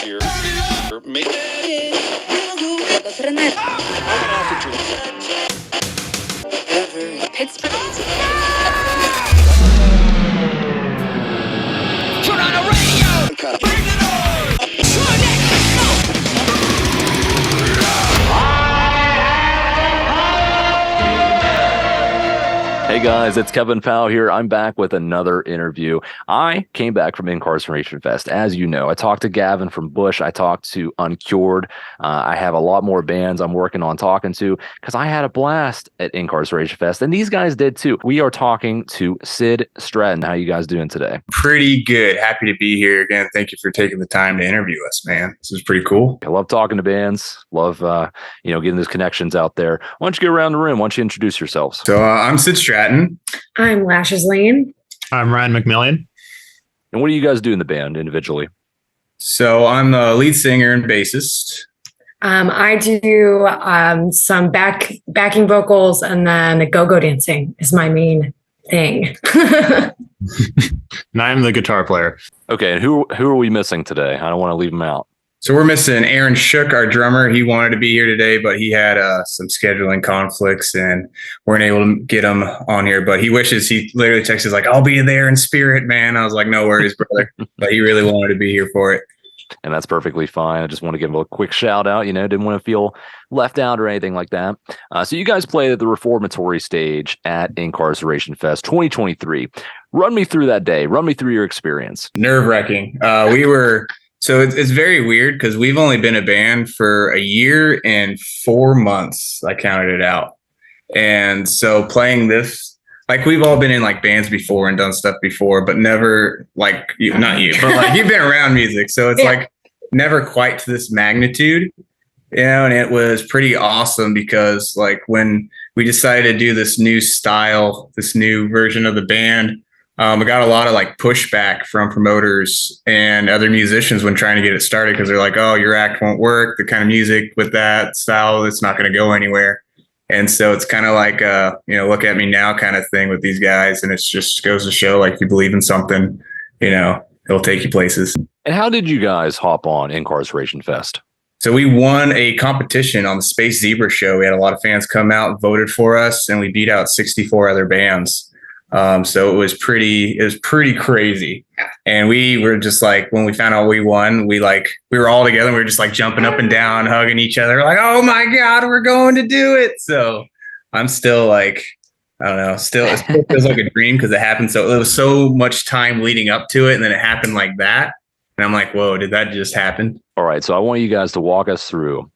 Pittsburgh. Turn on the radio! Bring it on! Turn it! Hey guys, it's Kevin Powell here. I'm back with another interview. I came back from Inkarceration Fest. As you know, I talked to Gavin from Bush. I talked to Uncured. I have a lot more bands I'm working on talking to because I had a blast at Inkarceration Fest, and these guys did too. We are talking to Sid Stratton. How you guys doing today? Pretty good. Happy to be here again. Thank you for taking the time to interview us, man. This is pretty cool. I love talking to bands. Love, getting those connections out there. Why don't you go around the room? Why don't you introduce yourselves? So I'm Sid Stratton. I'm Lashes Lane. I'm Ryan McMillian. And what do you guys do in the band individually? So I'm the lead singer and bassist. I do some backing vocals, and then go-go dancing is my main thing. And I'm the guitar player. Okay, and who are we missing today? I don't want to leave them out. So we're missing Aaron Shook, our drummer. He wanted to be here today, but he had some scheduling conflicts and weren't able to get him on here. But he wishes, he literally texted like, "I'll be there in spirit, man." I was like, "No worries, brother." But he really wanted to be here for it. And that's perfectly fine. I just want to give him a quick shout out. Didn't want to feel left out or anything like that. So you guys played at the Reformatory Stage at Inkarceration Fest 2023. Run me through that day. Run me through your experience. Nerve-wracking. So it's very weird because we've only been a band for a year and 4 months. I counted it out. And so playing this, like we've all been in like bands before and done stuff before, but never like you, not you, but like you've been around music. So it's like never quite to this magnitude, and it was pretty awesome because like when we decided to do this new style, this new version of the band, I got a lot of like pushback from promoters and other musicians when trying to get it started because they're like, "Oh, your act won't work. The kind of music with that style, it's not going to go anywhere." And so it's kind of like, look at me now kind of thing with these guys. And it just goes to show like if you believe in something, it'll take you places. And how did you guys hop on Inkarceration Fest? So we won a competition on the Space Zebra show. We had a lot of fans come out and voted for us, and we beat out 64 other bands. So it was pretty crazy. And we were just like, when we found out we won, we were all together and we were just like jumping up and down, hugging each other like, "Oh my God, we're going to do it." So I'm still like, I don't know, it still feels like a dream because it happened. So it was so much time leading up to it. And then it happened like that. And I'm like, whoa, did that just happen? All right. So I want you guys to walk us through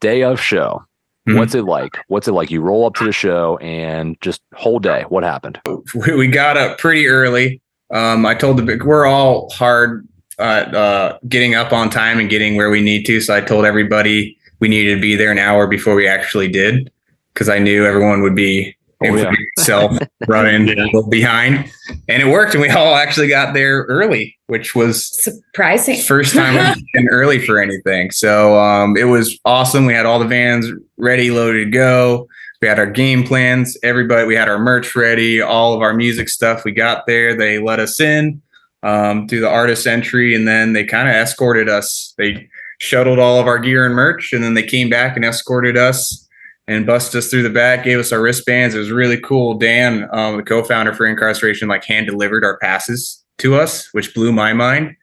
day of show. What's it like? You roll up to the show and just whole day. What happened? We got up pretty early. I told we're all hard getting up on time and getting where we need to. So I told everybody we needed to be there an hour before we actually did, because I knew everyone would be running a little behind, and it worked. And we all actually got there early, which was surprising. First time we've been early for anything. So it was awesome. We had all the vans ready, loaded to go. We had our game plans. We had our merch ready, all of our music stuff. We got there. They let us in through the artist entry, and then they kind of escorted us. They shuttled all of our gear and merch, and then they came back and escorted us and busted us through the back, gave us our wristbands. It was really cool. Dan, the co-founder for Inkarceration, hand-delivered our passes to us, which blew my mind.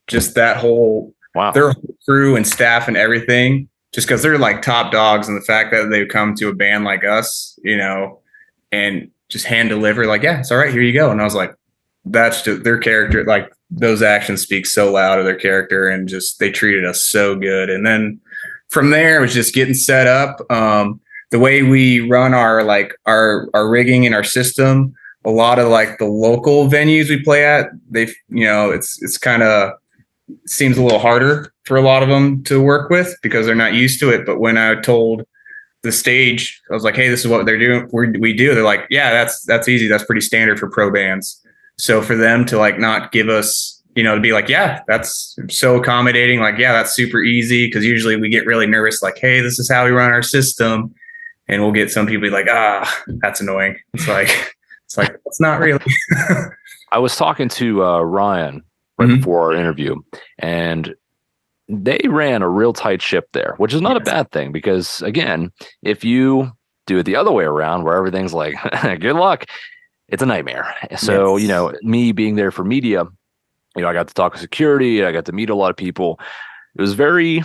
Just that whole, their whole crew and staff and everything, just because they're like top dogs, and the fact that they come to a band like us, and just hand-deliver, yeah, it's all right, here you go. And I was like, that's just their character. Like, those actions speak so loud of their character, and just they treated us so good. And then from there, it was just getting set up. The way we run our rigging and our system, a lot of the local venues we play at, it's kind of seems a little harder for a lot of them to work with because they're not used to it. But when I told the stage, I was like, "Hey, this is what they're doing. We do." They're like, "Yeah, that's easy. That's pretty standard for pro bands." So for them to not give us, to be like, "Yeah, that's so accommodating." Yeah, that's super easy. Because usually we get really nervous. "Hey, this is how we run our system." And we'll get some people that's annoying. It's not really. I was talking to Ryan right before our interview, and they ran a real tight ship there, which is not a bad thing because, again, if you do it the other way around where everything's like, good luck, it's a nightmare. So, me being there for media, I got to talk to security. I got to meet a lot of people. It was very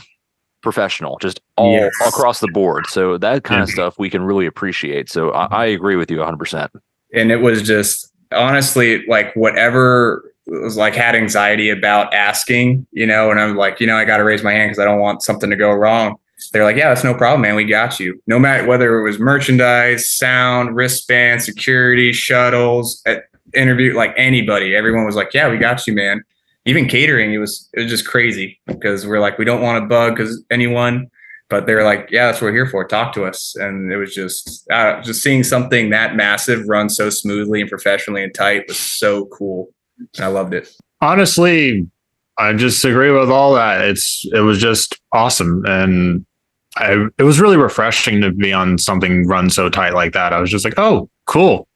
professional, just all across the board. So that kind of stuff we can really appreciate. So I agree with you 100%. And it was just honestly like whatever was like had anxiety about asking, and I'm like, I got to raise my hand because I don't want something to go wrong. They're like, yeah, that's no problem, man. We got you. No matter whether it was merchandise, sound, wristband, security, shuttles, interview, like anybody, everyone was like, yeah, we got you, man. Even catering, it was just crazy because we're like, we don't want to bug anyone, but they're like, yeah, that's what we're here for. Talk to us. And it was just seeing something that massive run so smoothly and professionally and tight was so cool. I loved it. Honestly, I just agree with all that. It was just awesome. And it was really refreshing to be on something run so tight like that. I was just like, oh, cool.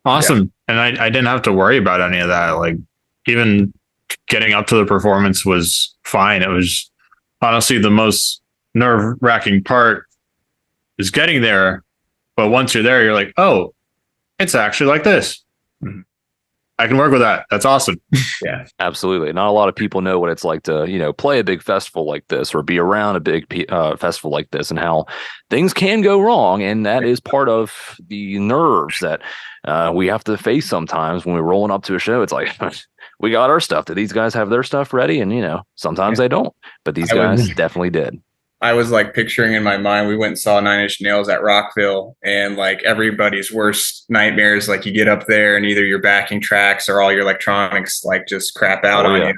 Awesome. Yeah. And I didn't have to worry about any of that. Like even getting up to the performance was fine. It was honestly the most nerve-wracking part is getting there. But once you're there, you're like, oh, it's actually like this. Mm-hmm. I can work with that. That's awesome. Yeah, absolutely. Not a lot of people know what it's like to, play a big festival like this or be around a big festival like this and how things can go wrong. And that is part of the nerves that we have to face sometimes when we're rolling up to a show. It's like, we got our stuff. Do these guys have their stuff ready? And, sometimes they don't. But these guys definitely did. I was like picturing in my mind, we went and saw Nine Inch Nails at Rockville, and like everybody's worst nightmares, like you get up there and either your backing tracks or all your electronics like just crap out on you.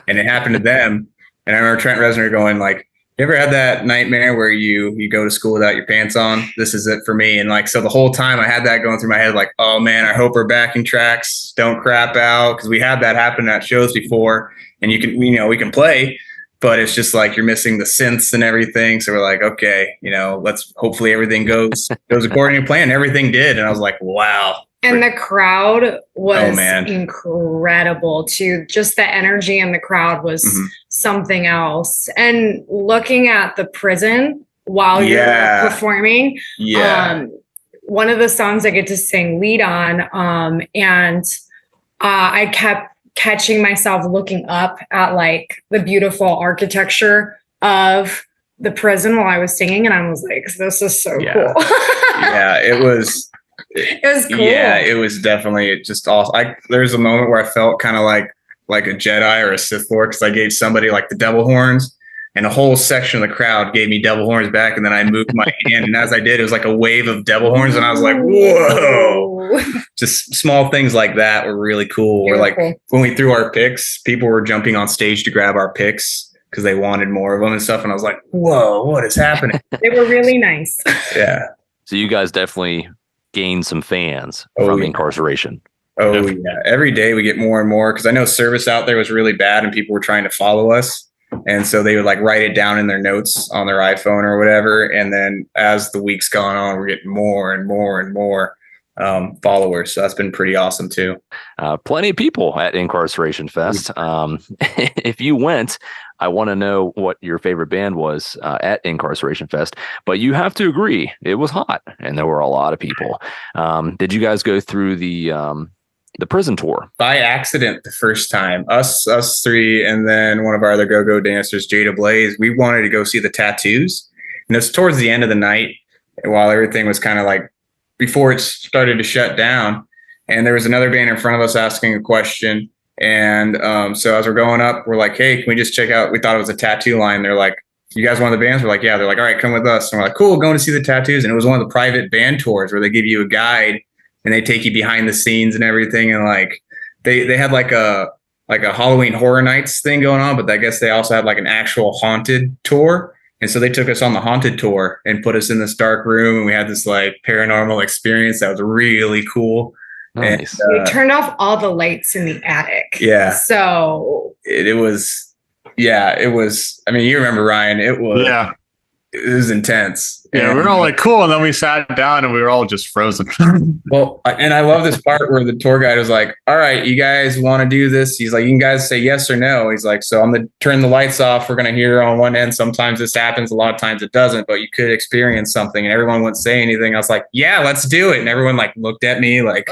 And it happened to them. And I remember Trent Reznor going like, you ever had that nightmare where you go to school without your pants on? This is it for me. And like, so the whole time I had that going through my head, like, oh man, I hope our backing tracks don't crap out. Cause we had that happen at shows before, and we can play, but it's just like you're missing the synths and everything. So we're like, okay, let's hopefully everything goes according to plan. Everything did. And I was like, wow. And the crowd was incredible too. Just the energy in the crowd was something else. And looking at the prison while you're performing, one of the songs I get to sing lead on, and I kept catching myself looking up at like the beautiful architecture of the prison while I was singing, and I was like, this is so cool. Yeah, it was cool. Yeah, it was definitely just awesome. There's a moment where I felt kind of like a Jedi or a Sith Lord because I gave somebody like the devil horns, and a whole section of the crowd gave me devil horns back, and then I moved my hand, and as I did, it was like a wave of devil horns, and I was like, whoa. Just small things like that were really cool. Or like when we threw our picks, people were jumping on stage to grab our picks because they wanted more of them and stuff, and I was like, whoa, what is happening? They were really nice. Yeah. So you guys definitely gained some fans from Inkarceration. Oh, yeah. Every day we get more and more because I know service out there was really bad and people were trying to follow us. And so they would like write it down in their notes on their iPhone or whatever. And then as the week's gone on, we're getting more and more and more followers. So that's been pretty awesome too. Plenty of people at Inkarceration Fest. If you went, I want to know what your favorite band was at Inkarceration Fest. But you have to agree, it was hot and there were a lot of people. Did you guys go through the prison tour? By accident the first time. Us three, and then one of our other go-go dancers, Jada Blaze, we wanted to go see the Tattoos. And it was towards the end of the night while everything was kind of like before it started to shut down. And there was another band in front of us asking a question. And so as we're going up, we're like, hey, can we just check out? We thought it was a tattoo line. They're like, you guys want the bands? We're like, yeah. They're like, all right, come with us. And we're like, cool, going to see the Tattoos. And it was one of the private band tours where they give you a guide and they take you behind the scenes and everything. And like they had like a Halloween Horror Nights thing going on, but I guess they also had like an actual haunted tour. And so they took us on the haunted tour and put us in this dark room, and we had this like paranormal experience that was really cool. Nice. And, we turned off all the lights in the attic. Yeah. So it was. I mean, you remember, Ryan? It was. Yeah. It was intense. Yeah, we were all like, cool. And then we sat down and we were all just frozen. Well, and I love this part where the tour guide was like, all right, you guys want to do this? He's like, you can guys say yes or no. He's like, so I'm going to turn the lights off. We're going to hear on one end. Sometimes this happens. A lot of times it doesn't, but you could experience something. And everyone wouldn't say anything. I was like, yeah, let's do it. And everyone like looked at me like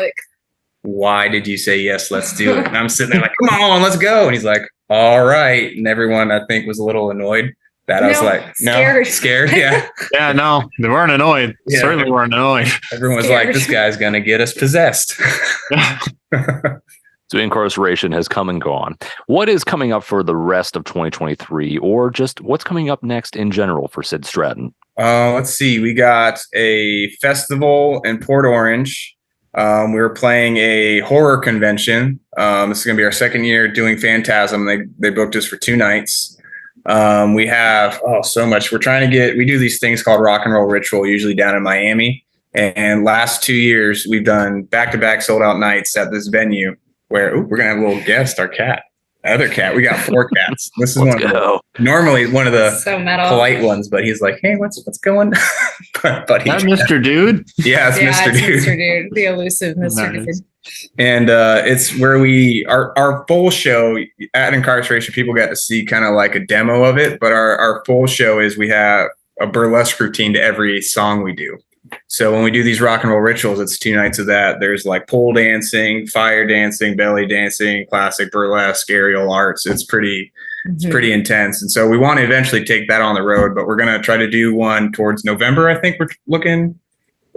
why did you say yes? Let's do it. And I'm sitting there like, come on, let's go. And he's like, all right. And everyone I think was a little annoyed. That I was like, scared. Yeah. Yeah, no, they weren't annoyed. Yeah. Certainly weren't annoyed. Everyone was like, this guy's going to get us possessed. So Inkarceration has come and gone. What is coming up for the rest of 2023, or just what's coming up next in general for Sid Stratton? Let's see. We got a festival in Port Orange. We were playing a horror convention. This is going to be our second year doing Phantasm. They booked us for 2 nights. We have so much. We do these things called Rock and Roll Ritual, usually down in Miami. And last 2 years, we've done back-to-back sold-out nights at this venue where we're gonna have a little guest, our cat, other cat. We got 4 cats. This is normally one of the polite ones, but he's like, hey, what's going? But that Mr. Dude. Yeah, it's Mr. Dude. Mr. Dude, the elusive Mr. Dude. And it's where our full show at Inkarceration, people got to see kind of like a demo of it, but our full show is we have a burlesque routine to every song we do. So when we do these rock and roll rituals, it's 2 nights of that. There's like pole dancing, fire dancing, belly dancing, classic burlesque, aerial arts. It's pretty intense. And so we want to eventually take that on the road, but we're going to try to do one towards November. I think we're looking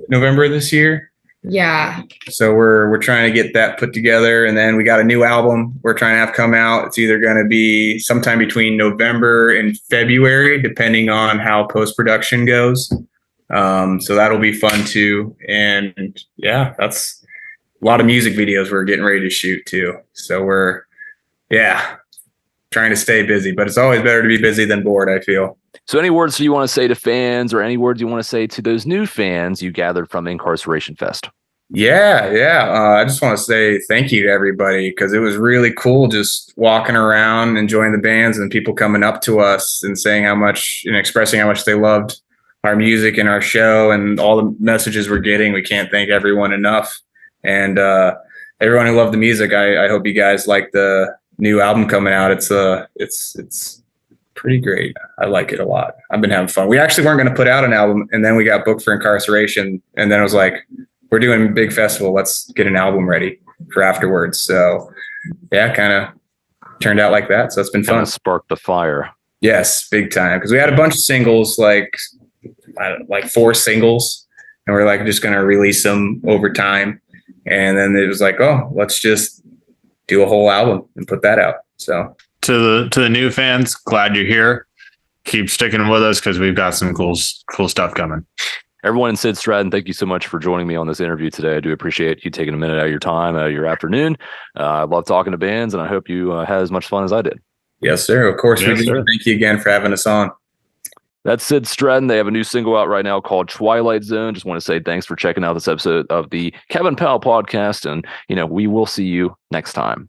November this year. Yeah. So we're trying to get that put together, and then we got a new album we're trying to have come out. It's either going to be sometime between November and February, depending on how post-production goes. So that'll be fun too. And yeah, that's a lot of music videos we're getting ready to shoot too. So we're trying to stay busy, but it's always better to be busy than bored, I feel. So any words you want to say to fans, or any words you want to say to those new fans you gathered from Inkarceration Fest? I just want to say thank you to everybody, because it was really cool just walking around, enjoying the bands, and people coming up to us and saying how much and expressing how much they loved our music and our show and all the messages we're getting. We can't thank everyone enough. And everyone who loved the music, I hope you guys like the new album coming out. It's pretty great. I like it a lot. I've been having fun. We actually weren't going to put out an album, and then we got booked for Inkarceration, and then it was like, we're doing a big festival. Let's get an album ready for afterwards. So yeah, kind of turned out like that. So it's been fun. Sparked the fire. Yes, big time. Because we had a bunch of singles, like 4 singles, and we're like just going to release them over time. And then it was like, let's just do a whole album and put that out. So to the new fans, glad you're here. Keep sticking with us, because we've got some cool stuff coming. Everyone in Sid Stratton, thank you so much for joining me on this interview today. I do appreciate you taking a minute out of your time, your afternoon. I love talking to bands, and I hope you had as much fun as I did. Yes, sir. Of course we do. Thank you again for having us on. That's Sid Stratton. They have a new single out right now called Twilight Zone. Just want to say thanks for checking out this episode of the Kevin Powell Podcast, and we will see you next time.